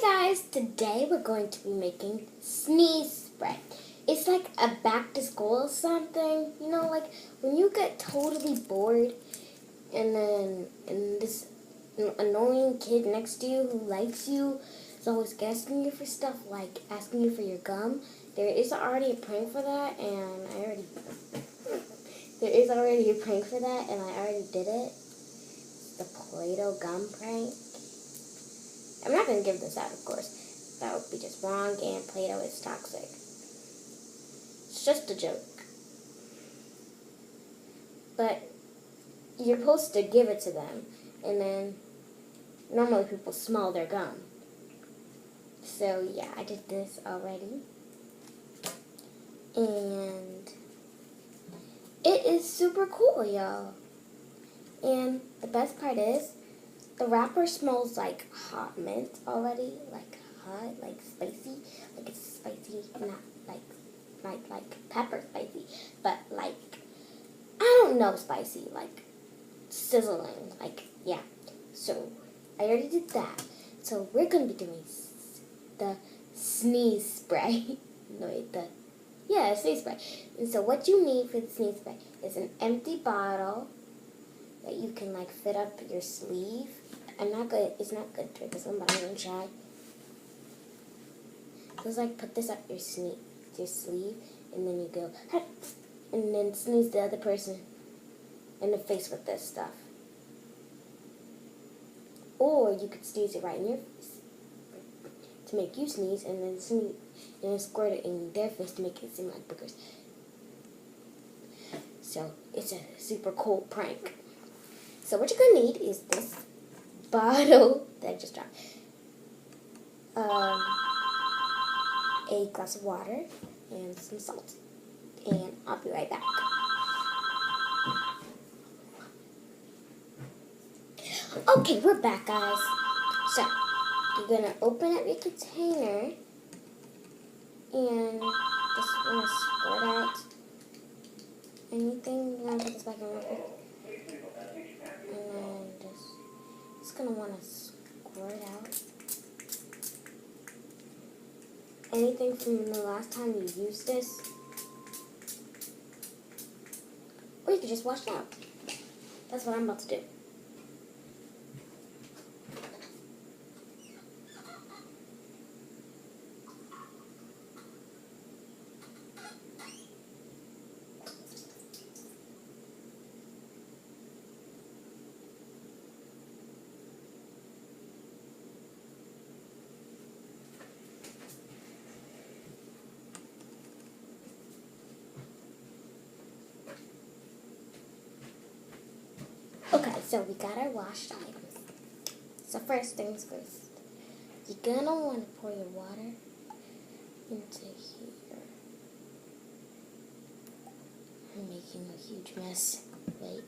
Guys, today we're going to be making sneeze spray. It's like a back to school or something, like when you get totally bored and this annoying kid next to you who likes you is always asking you for stuff, like asking you for your gum. There is already a prank for that, and I already did it. The Play-Doh gum prank. I'm not going to give this out, of course. That would be just wrong, and Play-Doh is toxic. It's just a joke. But you're supposed to give it to them, and then normally people smell their gum. So, yeah, I did this already. And it is super cool, y'all. And the best part is, the wrapper smells like hot mint already, like hot, like spicy, like it's spicy, not like pepper spicy, but like, I don't know, spicy, like sizzling, like, yeah. So, I already did that. So, we're going to be doing the sneeze spray. Sneeze spray. And so, what you need for the sneeze spray is an empty bottle that you can like fit up your sleeve. It's not good to this one, but I'm going to try. Just like put this up your sleeve, and then you go, and then sneeze the other person in the face with this stuff. Or you could sneeze it right in your face to make you sneeze, and then squirt it in their face to make it seem like boogers. So it's a super cool prank. So what you're going to need is this bottle that I just dropped, a glass of water, and some salt. And I'll be right back. Okay, we're back, guys. So, you're going to open up your container, and just want to squirt out anything. You want to put this back in real quick. And then just going to want to squirt out anything from the last time you used this. Or you could just wash it out. That's what I'm about to do. Okay, so we got our washed items. So first things first, you're gonna want to pour your water into here. I'm making a huge mess. Wait.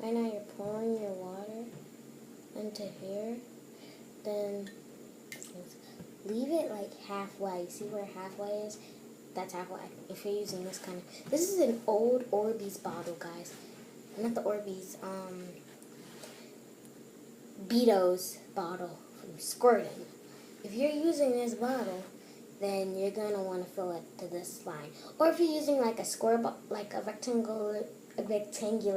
Right now you're pouring your water into here, then leave it like halfway. See where halfway is? That's halfway. If you're using this this is an old Orbeez bottle, guys. Not the Orbeez, Beato's bottle from squirting. If you're using this bottle, then you're gonna want to fill it to this line. Or if you're using like a like a rectangular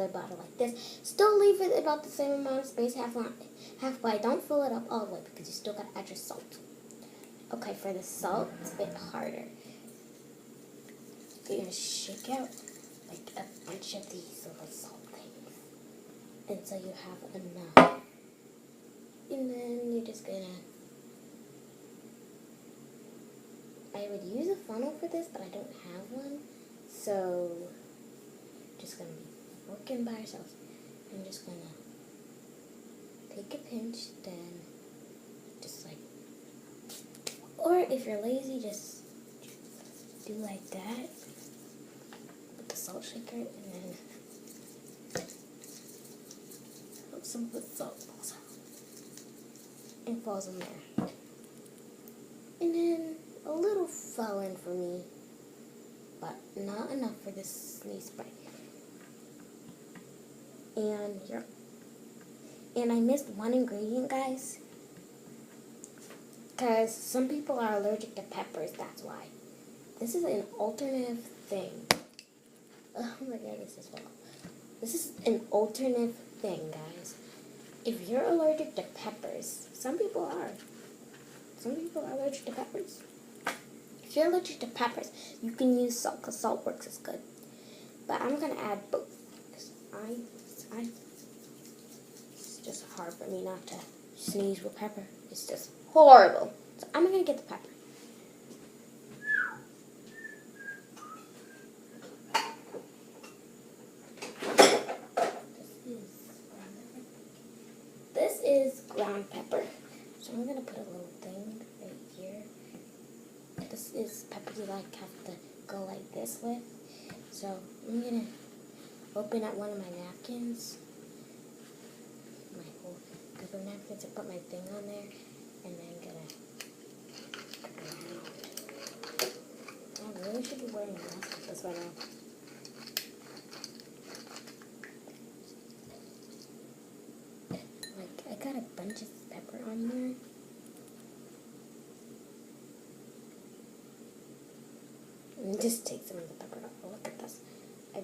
bottle like this, still leave it about the same amount of space, halfway. Don't fill it up all the way because you still gotta add your salt. Okay, for the salt, it's a bit harder. You're gonna shake out like a bunch of these little salt things until you have enough. And then you're just gonna, I would use a funnel for this, but I don't have one, so just gonna be working by ourselves. I'm just gonna take a pinch, then just like, or if you're lazy, just do like that with the salt shaker, and then some of the salt falls out and falls in there. And then a little fell in for me, but not enough for this sneeze spray. And here, and I missed one ingredient, guys, because some people are allergic to peppers. That's why. This is an alternative thing. Oh my goodness, this is an alternative thing, guys. If you're allergic to peppers, some people are. Some people are allergic to peppers. If you're allergic to peppers, you can use salt, because salt works as good. But I'm going to add both. Because it's just hard for me not to sneeze with pepper. It's just horrible. So I'm going to get the pepper. This is ground pepper. So I'm going to put a little thing right here. This is pepper you like have to go like this with. So I'm going to open up one of my napkins. My whole paper napkins, and put my thing on there. And then going to I really should be wearing a mask with this right now. Like, I got a bunch of pepper on here. And just take some of the pepper off. Look at this. I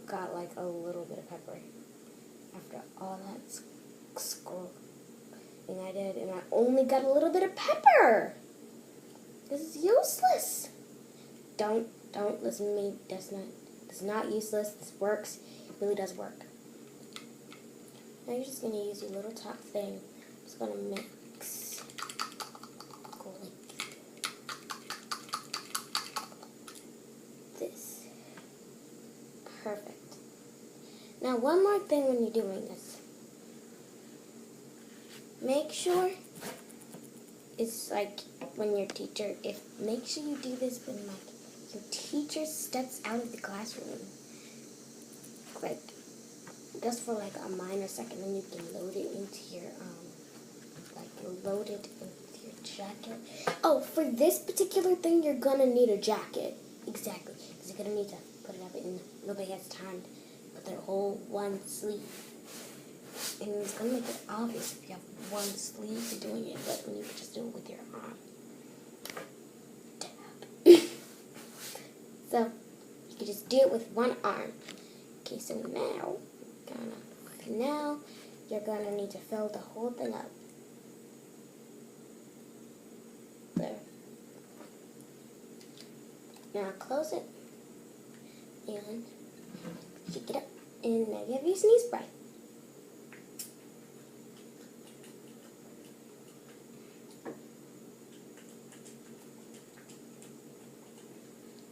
got like a little bit of pepper after all that scrolling I did, and I only got a little bit of pepper. This is useless. Don't listen to me. This is not useless. This works. It really does work. Now you're just gonna use your little top thing. Just gonna mix. Go like this. Perfect. Now one more thing when you're doing this. Make sure it's like when your teacher, make sure you do this when like your teacher steps out of the classroom. Like just for like a minor second, then you can load it into your jacket. Oh, for this particular thing, you're gonna need a jacket. Exactly, because you're gonna need to put it up, and nobody has time to put their whole one sleeve. And it's gonna make it obvious if you have one sleeve for doing it, but when you could just do it with your arm. So you could just do it with one arm. Okay, so now you're gonna need to fill the whole thing up. There. Now close it and shake it up, and now you have your sneeze spray.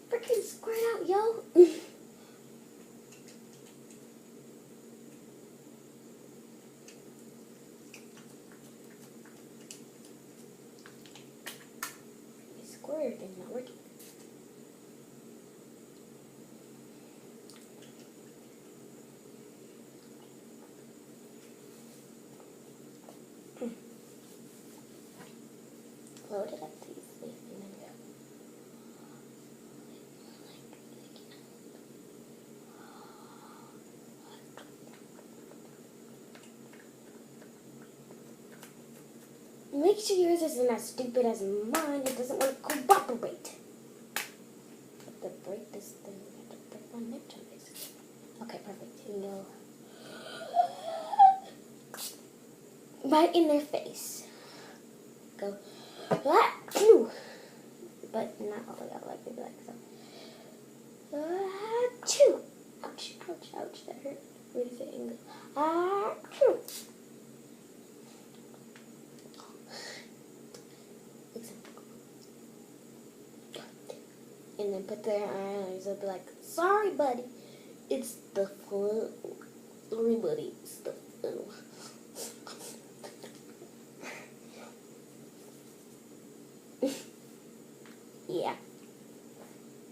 Freaking squirt out, yo! Square thing's not working. Load it up to you, and then go. Make sure yours isn't as stupid as mine. It doesn't want to cooperate. Have to break this thing. I have to break my neck on this. Okay, perfect. Here you go. Right in their face. Go. Achoo! But not all the way out, like maybe like so. Achoo! Ouch, ouch, ouch. That hurt. Wait a second. Achoo! And then put their eyes. They'll be like, sorry, buddy. It's the flu. Sorry, buddy. It's the flu. Yeah.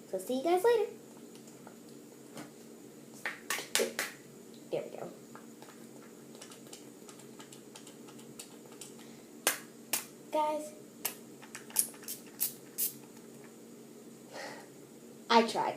So see you guys later. There we go. Guys, I tried.